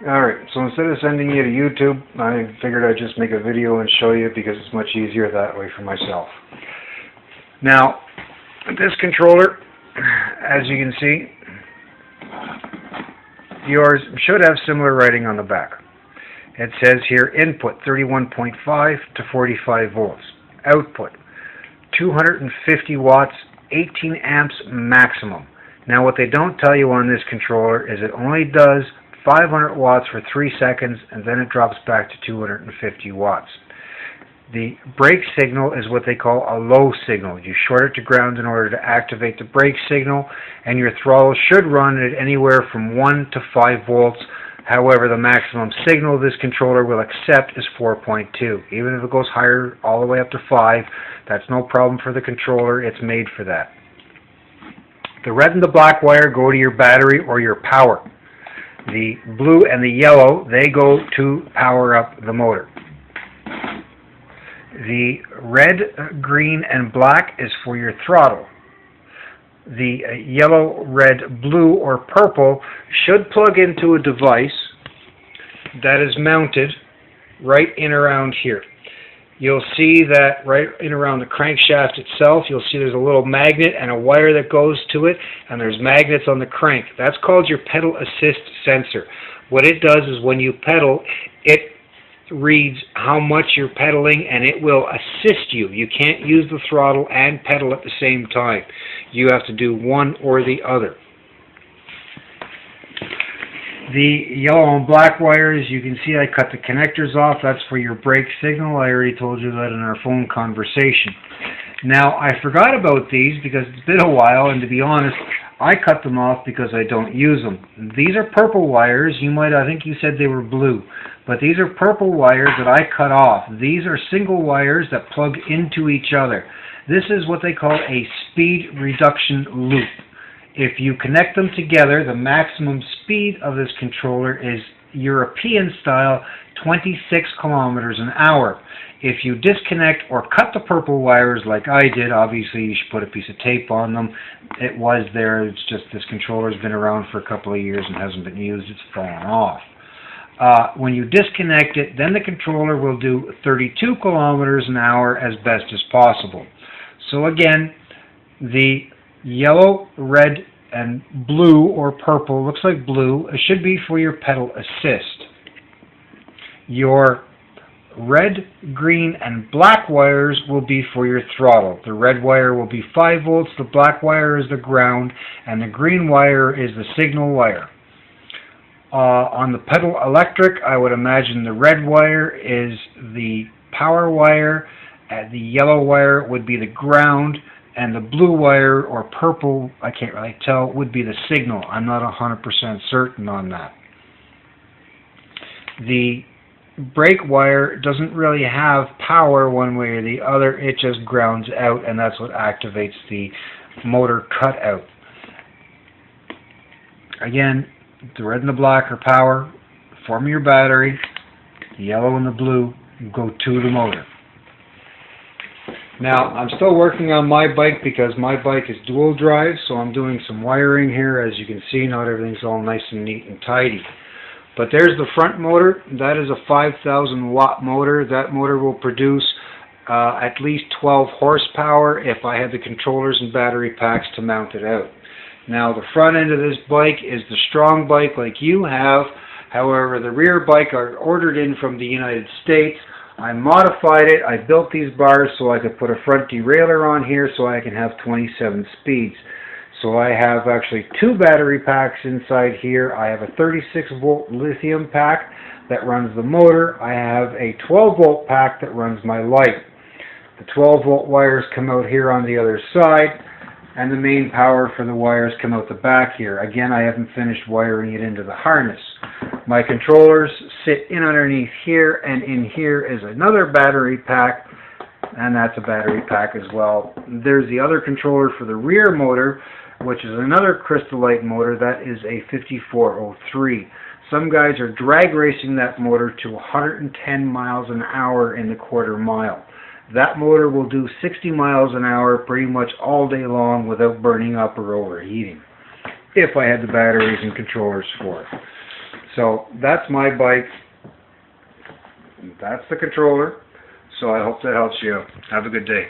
Alright, so instead of sending you to YouTube, I figured I'd just make a video and show you because it's much easier that way for myself. Now, this controller, as you can see, yours should have similar writing on the back. It says here input 31.5 to 45 volts, output 250 watts, 18 amps maximum. Now what they don't tell you on this controller is it only does 500 watts for 3 seconds and then it drops back to 250 watts. The brake signal is what they call a low signal. You short it to ground in order to activate the brake signal, and your throttle should run at anywhere from 1 to 5 volts. However, the maximum signal this controller will accept is 4.2. Even if it goes higher, all the way up to 5, that's no problem for the controller. It's made for that. The red and the black wire go to your battery or your power. The blue and the yellow, they go to power up the motor. The red, green, and black is for your throttle. The yellow, red, blue, or purple should plug into a device that is mounted right in around here. You'll see that right in around the crankshaft itself, you'll see there's a little magnet and a wire that goes to it, and there's magnets on the crank. That's called your pedal assist sensor. What it does is when you pedal, it reads how much you're pedaling and it will assist you. You can't use the throttle and pedal at the same time. You have to do one or the other. The yellow and black wires, you can see I cut the connectors off. That's for your brake signal. I already told you that in our phone conversation. Now, I forgot about these because it's been a while, and to be honest, I cut them off because I don't use them. These are purple wires. I think you said they were blue, but these are purple wires that I cut off. These are single wires that plug into each other. This is what they call a speed reduction loop. If you connect them together, the maximum speed of this controller is European style 26 kilometers an hour. If you disconnect or cut the purple wires like I did, obviously you should put a piece of tape on them. It was there, it's just this controller's been around for a couple of years and hasn't been used, it's fallen off. When you disconnect it, then the controller will do 32 kilometers an hour as best as possible. So again, the yellow, red, and blue or purple, looks like blue, it should be for your pedal assist. Your red, green, and black wires will be for your throttle. The red wire will be 5 volts, the black wire is the ground, and the green wire is the signal wire. On the pedal electric, I would imagine the red wire is the power wire, the yellow wire would be the ground, and the blue wire or purple, I can't really tell, would be the signal. I'm not 100% certain on that. The brake wire doesn't really have power one way or the other, it just grounds out, and that's what activates the motor cutout. Again, the red and the black are power, form your battery, the yellow and the blue go to the motor. Now, I'm still working on my bike because my bike is dual drive, so I'm doing some wiring here. As you can see, not everything's all nice and neat and tidy. But there's the front motor. That is a 5,000 watt motor. That motor will produce at least 12 horsepower if I had the controllers and battery packs to mount it out. Now, the front end of this bike is the Strong bike like you have. However, the rear bike I ordered in from the United States. I modified it. I built these bars so I could put a front derailleur on here so I can have 27 speeds. So I have actually 2 battery packs inside here. I have a 36 volt lithium pack that runs the motor. I have a 12 volt pack that runs my light. The 12 volt wires come out here on the other side, and the main power for the wires come out the back here. Again, I haven't finished wiring it into the harness. My controllers sit in underneath here, and in here is another battery pack, and that's a battery pack as well. There's the other controller for the rear motor, which is another Crystalite motor. That is a 5403. Some guys are drag racing that motor to 110 miles an hour in the quarter mile. That motor will do 60 miles an hour pretty much all day long without burning up or overheating, if I had the batteries and controllers for it. So that's my bike. That's the controller. So I hope that helps you out. Have a good day.